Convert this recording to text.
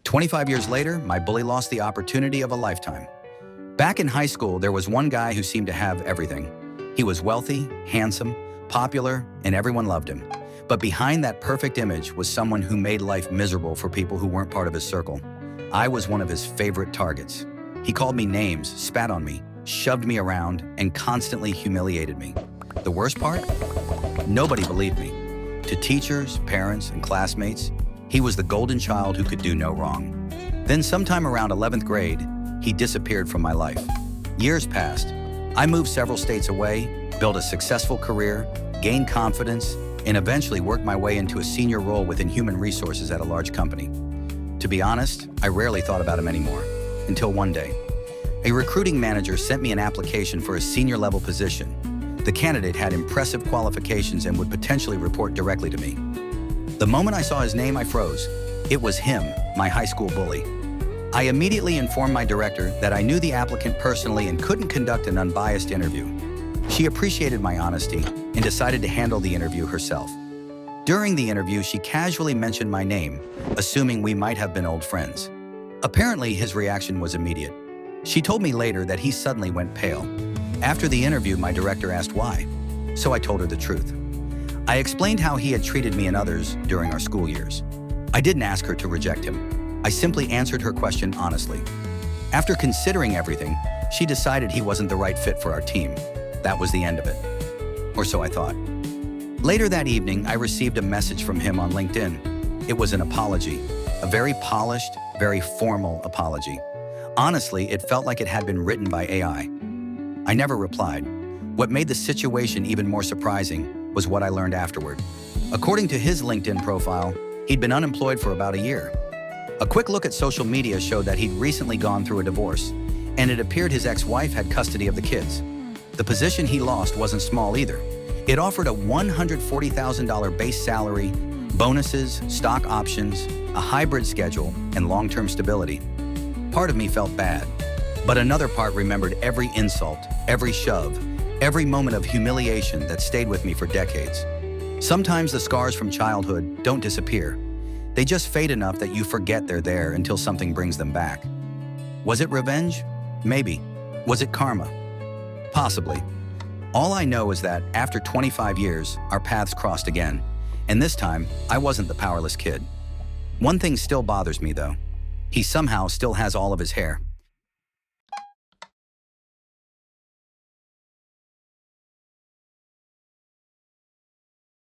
25 years later, my bully lost the opportunity of a lifetime. Back in high school, there was one guy who seemed to have everything. He was wealthy, handsome, popular, and everyone loved him. But behind that perfect image was someone who made life miserable for people who weren't part of his circle. I was one of his favorite targets. He called me names, spat on me, shoved me around, and constantly humiliated me. The worst part? Nobody believed me. To teachers, parents, and classmates, he was the golden child who could do no wrong. Then sometime around 11th grade, he disappeared from my life. Years passed. I moved several states away, built a successful career, gained confidence, and eventually worked my way into a senior role within human resources at a large company. To be honest, I rarely thought about him anymore, until one day. A recruiting manager sent me an application for a senior-level position. The candidate had impressive qualifications and would potentially report directly to me. The moment I saw his name, I froze. It was him, my high school bully. I immediately informed my director that I knew the applicant personally and couldn't conduct an unbiased interview. She appreciated my honesty and decided to handle the interview herself. During the interview, she casually mentioned my name, assuming we might have been old friends. Apparently, his reaction was immediate. She told me later that he suddenly went pale. After the interview, my director asked why, so I told her the truth. I explained how he had treated me and others during our school years. I didn't ask her to reject him. I simply answered her question honestly. After considering everything, she decided he wasn't the right fit for our team. That was the end of it. Or so I thought. Later that evening, I received a message from him on LinkedIn. It was an apology, a very polished, very formal apology. Honestly, it felt like it had been written by AI. I never replied. What made the situation even more surprising was what I learned afterward. According to his LinkedIn profile, he'd been unemployed for about a year. A quick look at social media showed that he'd recently gone through a divorce, and it appeared his ex-wife had custody of the kids. The position he lost wasn't small either. It offered a $140,000 base salary, bonuses, stock options, a hybrid schedule, and long-term stability. Part of me felt bad, but another part remembered every insult, every shove, every moment of humiliation that stayed with me for decades. Sometimes the scars from childhood don't disappear. They just fade enough that you forget they're there until something brings them back. Was it revenge? Maybe. Was it karma? Possibly. All I know is that after 25 years, our paths crossed again. And this time, I wasn't the powerless kid. One thing still bothers me though. He somehow still has all of his hair.